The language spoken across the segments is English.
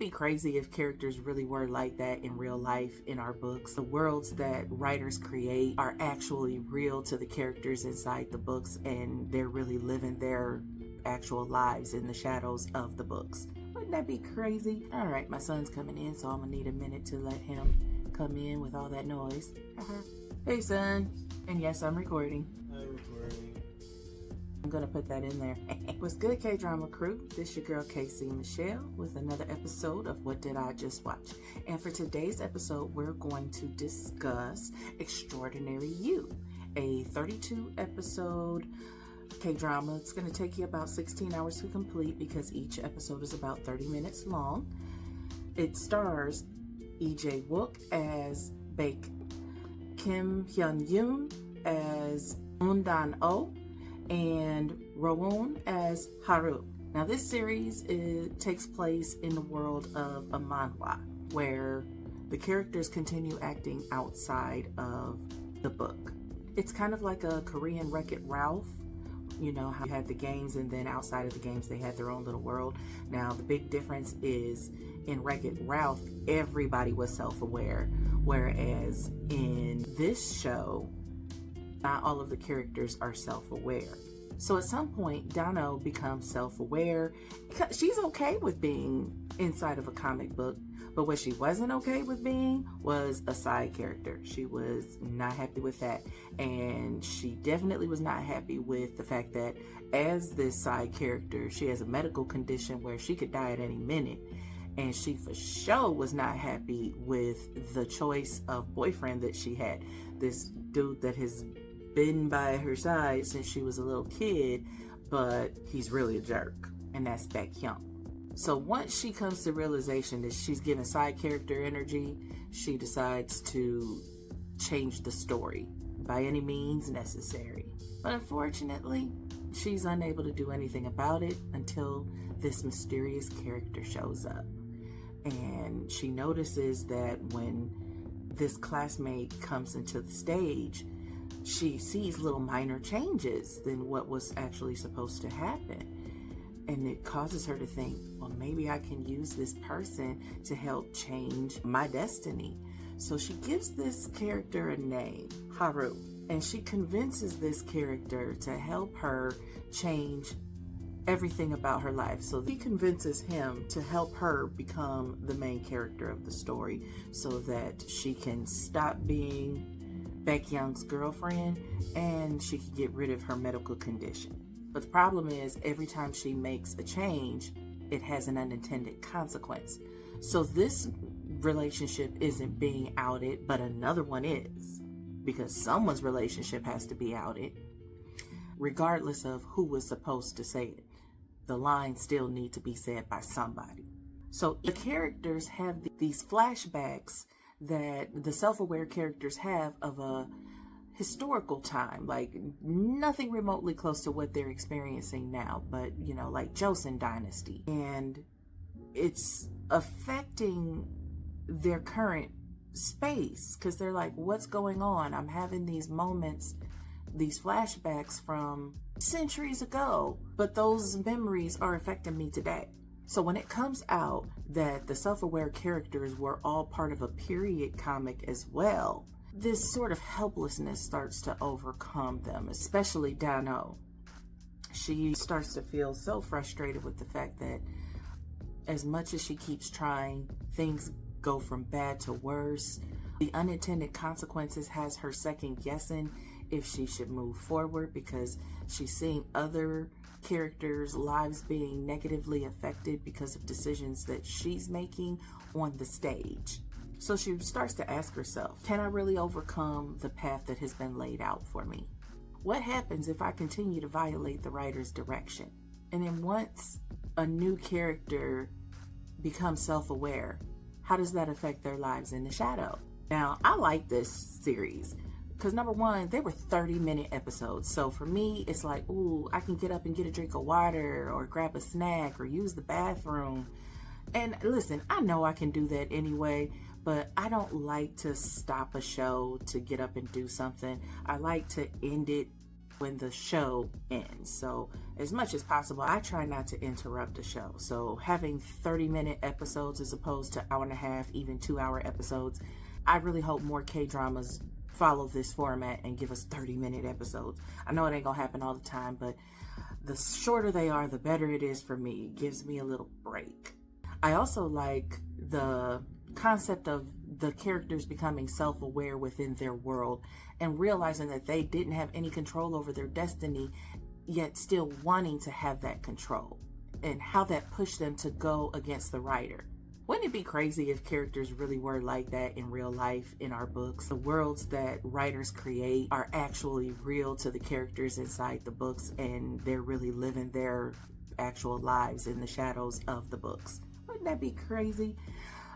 be crazy if characters really were like that in real life in our books. The worlds that writers create are actually real to the characters inside the books, and they're really living their actual lives in the shadows of the books. Wouldn't that be crazy? All right, my son's coming in, so I'm gonna need a minute to let him come in with all that noise. Hey, son. And yes, I'm recording. I'm gonna put that in there. What's good, K-Drama crew? This your girl KC Michelle with another episode of What Did I Just Watch? And for today's episode, we're going to discuss Extraordinary You, a 32 episode K-drama. It's going to take you about 16 hours to complete because each episode is about 30 minutes long. It stars EJ Wook as Baek, Kim Hyun Yoon as Moon Dan Oh, and Rowoon as Haru. Now this series takes place in the world of a manhwa, where the characters continue acting outside of the book. It's kind of like a Korean Wreck-It Ralph. You know how you had the games, and then outside of the games they had their own little world. Now the big difference is in Wreck-It Ralph, everybody was self-aware, whereas in this show, not all of the characters are self-aware. So at some point, Dano becomes self-aware. She's okay with being inside of a comic book, but what she wasn't okay with being was a side character. She was not happy with that. And she definitely was not happy with the fact that as this side character, she has a medical condition where she could die at any minute. And she for sure was not happy with the choice of boyfriend that she had. This dude that has been by her side since she was a little kid, but he's really a jerk, and that's Baek Hyun. So once she comes to realization that she's given side character energy, she decides to change the story by any means necessary. But unfortunately, she's unable to do anything about it until this mysterious character shows up. And she notices that when this classmate comes into the stage, she sees little minor changes than what was actually supposed to happen. And it causes her to think, well, maybe I can use this person to help change my destiny. So she gives this character a name, Haru, and she convinces this character to help her change everything about her life. So he convinces him to help her become the main character of the story so that she can stop being Baek Hyun's girlfriend and she can get rid of her medical condition. But the problem is, every time she makes a change, it has an unintended consequence. So this relationship isn't being outed, but another one is, because someone's relationship has to be outed. Regardless of who was supposed to say it, the lines still need to be said by somebody. So the characters have these flashbacks that the self-aware characters have of a historical time, like nothing remotely close to what they're experiencing now, but you know, like Joseon Dynasty. And it's affecting their current space because they're like, what's going on? I'm having these moments, these flashbacks from centuries ago, but those memories are affecting me today. So when it comes out that the self-aware characters were all part of a period comic as well, this sort of helplessness starts to overcome them, especially Dano. She starts to feel so frustrated with the fact that as much as she keeps trying, things go from bad to worse. The unintended consequences has her second guessing if she should move forward because she's seeing other characters' lives being negatively affected because of decisions that she's making on the stage. So she starts to ask herself, can I really overcome the path that has been laid out for me? What happens if I continue to violate the writer's direction? And then once a new character becomes self-aware, how does that affect their lives in the shadow? Now, I like this series because number one, they were 30-minute episodes. So for me, it's like, ooh, I can get up and get a drink of water or grab a snack or use the bathroom. And listen, I know I can do that anyway, but I don't like to stop a show to get up and do something. I like to end it when the show ends. So as much as possible, I try not to interrupt the show. So having 30-minute episodes as opposed to hour and a half, even 2-hour episodes, I really hope more K-dramas follow this format and give us 30-minute episodes. I know it ain't gonna happen all the time, but the shorter they are, the better it is for me. It gives me a little break. I also like the concept of the characters becoming self-aware within their world and realizing that they didn't have any control over their destiny, yet still wanting to have that control, and how that pushed them to go against the writer. Wouldn't it be crazy if characters really were like that in real life in our books? The worlds that writers create are actually real to the characters inside the books, and they're really living their actual lives in the shadows of the books. Wouldn't that be crazy?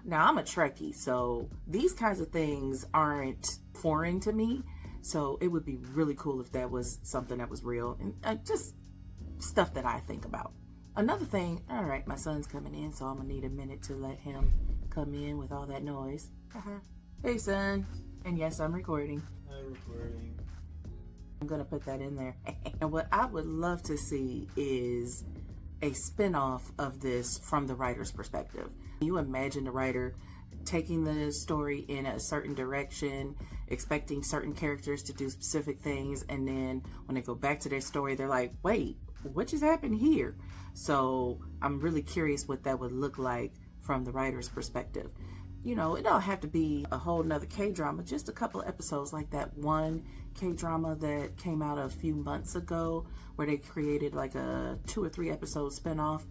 Now, I'm a Trekkie, so these kinds of things aren't foreign to me. So it would be really cool if that was something that was real, and just stuff that I think about. Another thing, all right, my son's coming in, so I'm gonna need a minute to let him come in with all that noise. Hey, son. And yes, I'm recording. I'm recording. I'm gonna put that in there. And what I would love to see is a spin-off of this from the writer's perspective. You imagine the writer taking the story in a certain direction, expecting certain characters to do specific things, and then when they go back to their story, they're like, wait, what just happened here? So I'm really curious what that would look like from the writer's perspective. You know, it don't have to be a whole nother K-drama, just a couple of episodes like that one K-drama that came out a few months ago where they created like a 2 or 3 episode spinoff.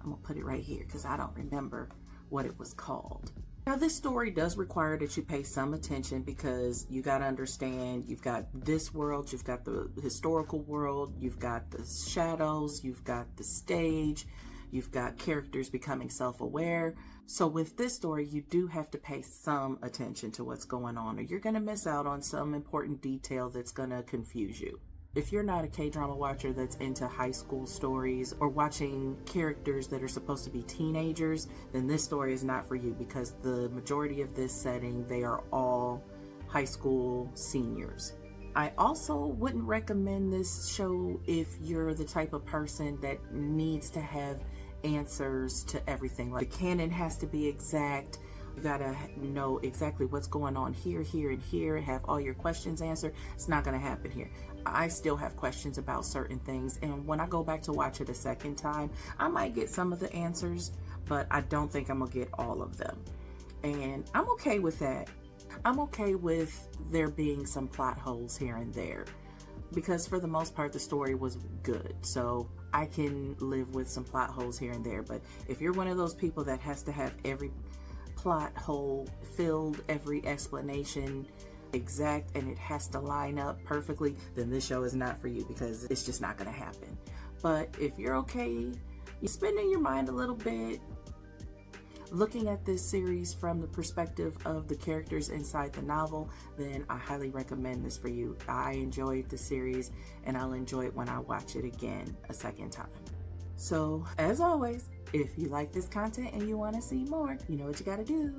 I'm gonna put it right here because I don't remember what it was called. Now, this story does require that you pay some attention because you got to understand, you've got this world, you've got the historical world, you've got the shadows, you've got the stage, you've got characters becoming self-aware. So with this story, you do have to pay some attention to what's going on, or you're going to miss out on some important detail that's going to confuse you. If you're not a K-drama watcher that's into high school stories or watching characters that are supposed to be teenagers, then this story is not for you, because the majority of this setting, they are all high school seniors. I also wouldn't recommend this show if you're the type of person that needs to have answers to everything. Like, the canon has to be exact. You gotta know exactly what's going on here, here, and here, have all your questions answered. It's not gonna happen here. I still have questions about certain things, and when I go back to watch it a second time, I might get some of the answers, but I don't think I'm gonna get all of them. And I'm okay with that. I'm okay with there being some plot holes here and there, because for the most part, the story was good. So I can live with some plot holes here and there. But if you're one of those people that has to have every plot hole filled, every explanation exact, and it has to line up perfectly, then this show is not for you, because it's just not going to happen. But if you're okay, you're spending your mind a little bit, looking at this series from the perspective of the characters inside the novel, then I highly recommend this for you. I enjoyed the series, and I'll enjoy it when I watch it again a second time. So, as always, if you like this content and you want to see more, you know what you got to do.